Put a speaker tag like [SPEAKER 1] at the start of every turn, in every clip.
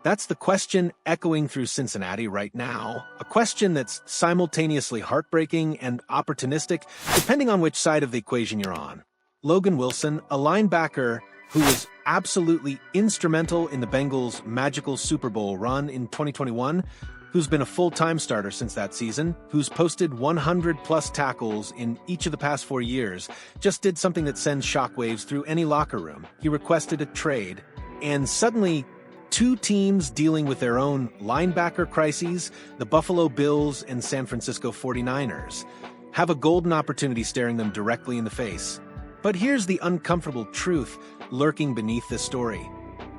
[SPEAKER 1] That's the question echoing through Cincinnati right now, a question that's simultaneously heartbreaking and opportunistic, depending on which side of the equation you're on. Logan Wilson, a linebacker who was absolutely instrumental in the Bengals' magical Super Bowl run in 2021, who's been a full-time starter since that season, who's posted 100-plus tackles in each of the past 4 years, just did something that sends shockwaves through any locker room. He requested a trade, and suddenly, two teams dealing with their own linebacker crises, the Buffalo Bills and San Francisco 49ers, have a golden opportunity staring them directly in the face. But here's the uncomfortable truth lurking beneath this story.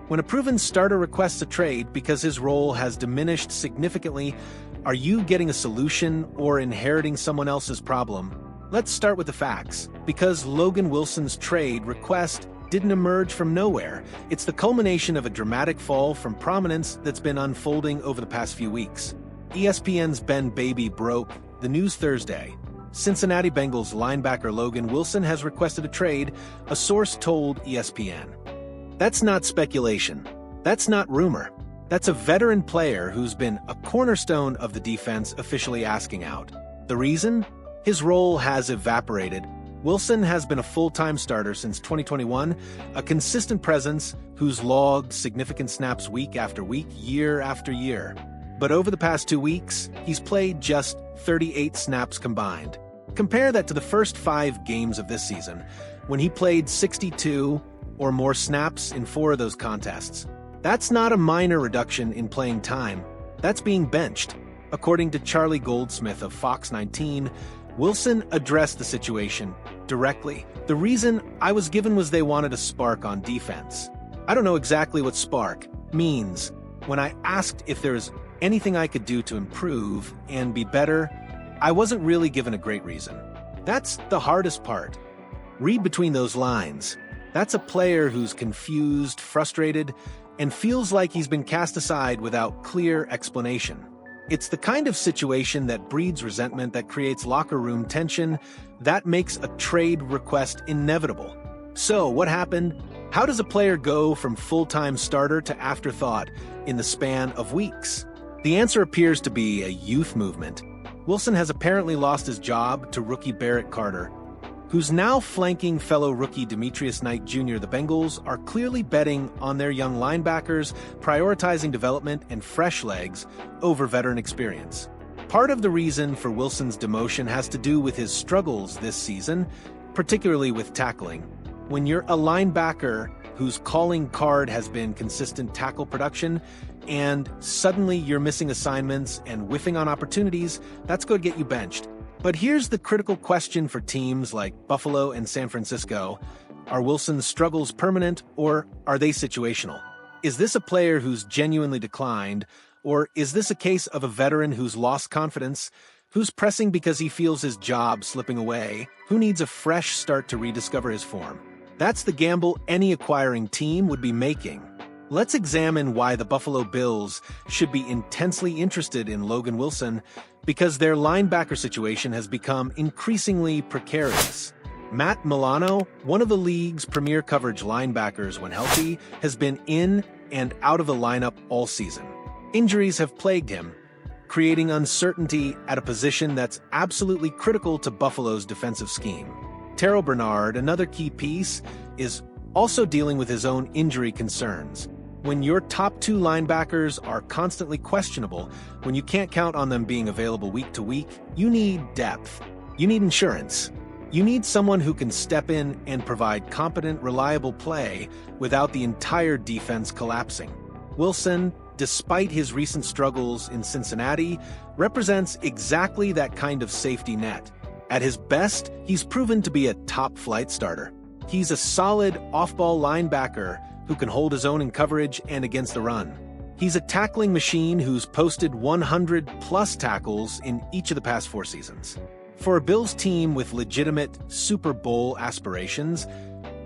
[SPEAKER 1] When a proven starter requests a trade because his role has diminished significantly, are you getting a solution or inheriting someone else's problem? Let's start with the facts. Because Logan Wilson's trade request didn't emerge from nowhere, it's the culmination of a dramatic fall from prominence that's been unfolding over the past few weeks. ESPN's Ben Baby broke the news Thursday. Cincinnati Bengals linebacker Logan Wilson has requested a trade, a source told ESPN. That's not speculation. That's not rumor. That's a veteran player who's been a cornerstone of the defense officially asking out. The reason? His role has evaporated. Wilson has been a full-time starter since 2021, a consistent presence who's logged significant snaps week after week, year after year. But over the past 2 weeks, he's played just 38 snaps combined. Compare that to the first 5 games of this season, when he played 62 or more snaps in 4 of those contests. That's not a minor reduction in playing time. That's being benched. According to Charlie Goldsmith of Fox 19, Wilson addressed the situation directly. The reason I was given was they wanted a spark on defense. I don't know exactly what spark means. When I asked if there's anything I could do to improve and be better, I wasn't really given a great reason. That's the hardest part. Read between those lines. That's a player who's confused, frustrated, and feels like he's been cast aside without clear explanation. It's the kind of situation that breeds resentment, that creates locker room tension, that makes a trade request inevitable. So, what happened? How does a player go from full-time starter to afterthought in the span of weeks? The answer appears to be a youth movement. Wilson has apparently lost his job to rookie Barrett Carter, who's now flanking fellow rookie Demetrius Knight Jr. The Bengals are clearly betting on their young linebackers, prioritizing development and fresh legs over veteran experience. Part of the reason for Wilson's demotion has to do with his struggles this season, particularly with tackling. When you're a linebacker whose calling card has been consistent tackle production, and suddenly you're missing assignments and whiffing on opportunities, that's going to get you benched. But here's the critical question for teams like Buffalo and San Francisco. Are Wilson's struggles permanent, or are they situational? Is this a player who's genuinely declined, or is this a case of a veteran who's lost confidence, who's pressing because he feels his job slipping away, who needs a fresh start to rediscover his form? That's the gamble any acquiring team would be making. Let's examine why the Buffalo Bills should be intensely interested in Logan Wilson, because their linebacker situation has become increasingly precarious. Matt Milano, one of the league's premier coverage linebackers when healthy, has been in and out of the lineup all season. Injuries have plagued him, creating uncertainty at a position that's absolutely critical to Buffalo's defensive scheme. Terrell Bernard, another key piece, is also dealing with his own injury concerns. When your top 2 linebackers are constantly questionable, when you can't count on them being available week to week, you need depth. You need insurance. You need someone who can step in and provide competent, reliable play without the entire defense collapsing. Wilson, despite his recent struggles in Cincinnati, represents exactly that kind of safety net. At his best, he's proven to be a top-flight starter. He's a solid off-ball linebacker who can hold his own in coverage and against the run. He's a tackling machine who's posted 100-plus tackles in each of the past 4 seasons. For a Bills team with legitimate Super Bowl aspirations,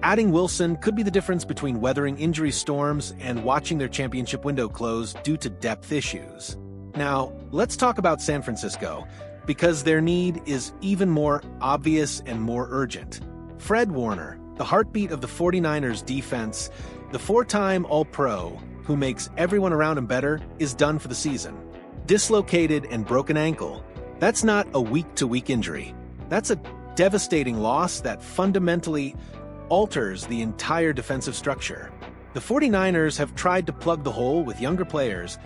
[SPEAKER 1] adding Wilson could be the difference between weathering injury storms and watching their championship window close due to depth issues. Now, let's talk about San Francisco, because their need is even more obvious and more urgent. Fred Warner, the heartbeat of the 49ers defense, the 4-time All-Pro, who makes everyone around him better, is done for the season. Dislocated and broken ankle. That's not a week-to-week injury. That's a devastating loss that fundamentally alters the entire defensive structure. The 49ers have tried to plug the hole with younger players,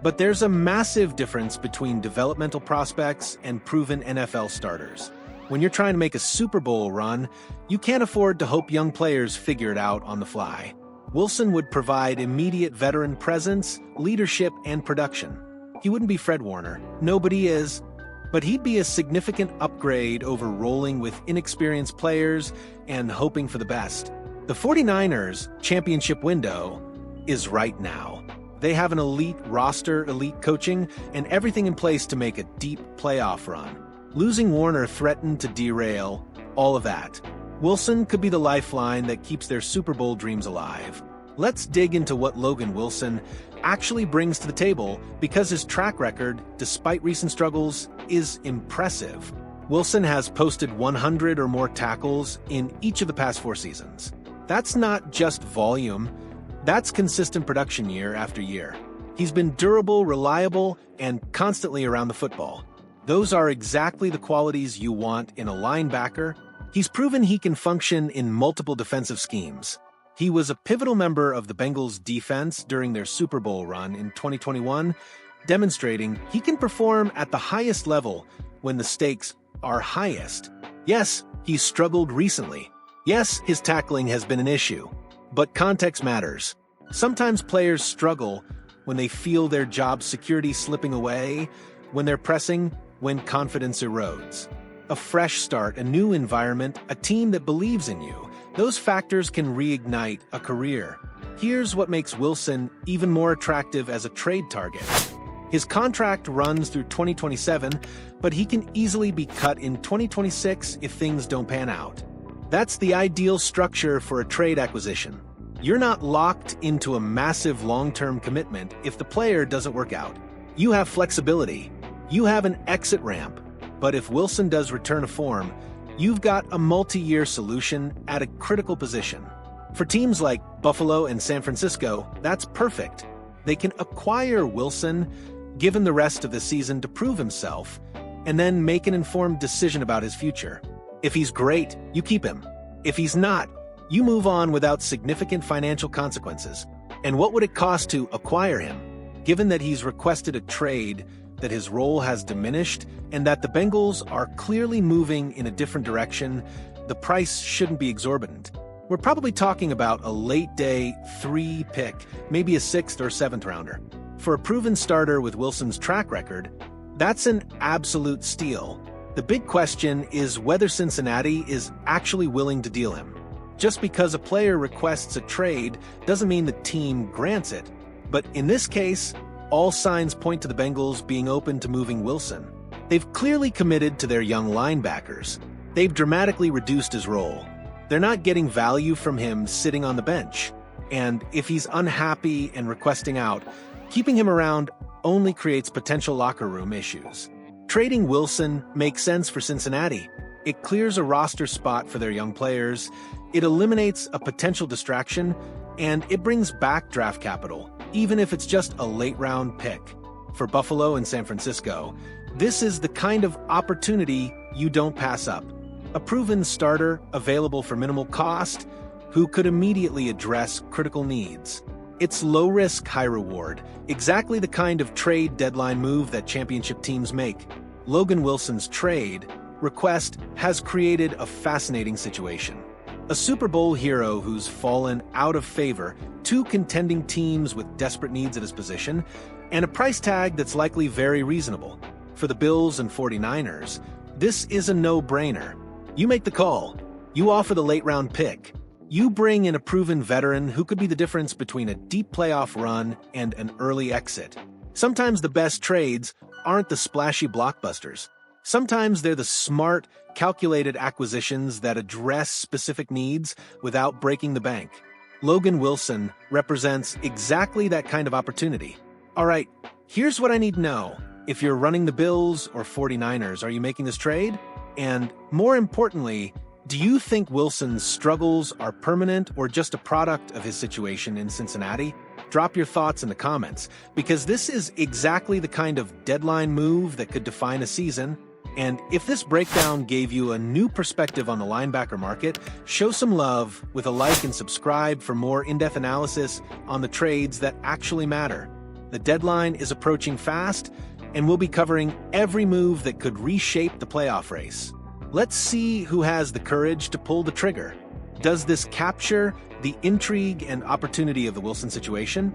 [SPEAKER 1] but there's a massive difference between developmental prospects and proven NFL starters. When you're trying to make a Super Bowl run, you can't afford to hope young players figure it out on the fly. Wilson would provide immediate veteran presence, leadership, and production. He wouldn't be Fred Warner, nobody is, but he'd be a significant upgrade over rolling with inexperienced players and hoping for the best. The 49ers' championship window is right now. They have an elite roster, elite coaching, and everything in place to make a deep playoff run. Losing Warner threatened to derail all of that. Wilson could be the lifeline that keeps their Super Bowl dreams alive. Let's dig into what Logan Wilson actually brings to the table, because his track record, despite recent struggles, is impressive. Wilson has posted 100 or more tackles in each of the past 4 seasons. That's not just volume, that's consistent production year after year. He's been durable, reliable, and constantly around the football. Those are exactly the qualities you want in a linebacker. He's proven he can function in multiple defensive schemes. He was a pivotal member of the Bengals defense during their Super Bowl run in 2021, demonstrating he can perform at the highest level when the stakes are highest. Yes, he's struggled recently. Yes, his tackling has been an issue. But context matters. Sometimes players struggle when they feel their job security slipping away, when they're pressing, when confidence erodes. A fresh start, a new environment, a team that believes in you. Those factors can reignite a career. Here's what makes Wilson even more attractive as a trade target. His contract runs through 2027, but he can easily be cut in 2026 if things don't pan out. That's the ideal structure for a trade acquisition. You're not locked into a massive long-term commitment if the player doesn't work out. You have flexibility. You have an exit ramp. But if Wilson does return to form, you've got a multi-year solution at a critical position. For teams like Buffalo and San Francisco, that's perfect. They can acquire Wilson, give him the rest of the season to prove himself, and then make an informed decision about his future. If he's great, you keep him. If he's not, you move on without significant financial consequences. And what would it cost to acquire him? Given that he's requested a trade, that his role has diminished, and that the Bengals are clearly moving in a different direction, the price shouldn't be exorbitant. We're probably talking about a late-day 3 pick, maybe a 6th or 7th rounder. For a proven starter with Wilson's track record, that's an absolute steal. The big question is whether Cincinnati is actually willing to deal him. Just because a player requests a trade doesn't mean the team grants it. But in this case, all signs point to the Bengals being open to moving Wilson. They've clearly committed to their young linebackers. They've dramatically reduced his role. They're not getting value from him sitting on the bench. And if he's unhappy and requesting out, keeping him around only creates potential locker room issues. Trading Wilson makes sense for Cincinnati. It clears a roster spot for their young players, it eliminates a potential distraction, and it brings back draft capital, even if it's just a late-round pick. For Buffalo and San Francisco, this is the kind of opportunity you don't pass up. A proven starter available for minimal cost who could immediately address critical needs. It's low-risk, high-reward, exactly the kind of trade deadline move that championship teams make. Logan Wilson's trade request has created a fascinating situation. A Super Bowl hero who's fallen out of favor, 2 contending teams with desperate needs at his position, and a price tag that's likely very reasonable. For the Bills and 49ers, this is a no-brainer. You make the call. You offer the late-round pick. You bring in a proven veteran who could be the difference between a deep playoff run and an early exit. Sometimes the best trades aren't the splashy blockbusters. Sometimes they're the smart, calculated acquisitions that address specific needs without breaking the bank. Logan Wilson represents exactly that kind of opportunity. All right, here's what I need to know. If you're running the Bills or 49ers, are you making this trade? And more importantly, do you think Wilson's struggles are permanent or just a product of his situation in Cincinnati? Drop your thoughts in the comments, because this is exactly the kind of deadline move that could define a season. And if this breakdown gave you a new perspective on the linebacker market, show some love with a like and subscribe for more in-depth analysis on the trades that actually matter. The deadline is approaching fast, and we'll be covering every move that could reshape the playoff race. Let's see who has the courage to pull the trigger. Does this capture the intrigue and opportunity of the Wilson situation?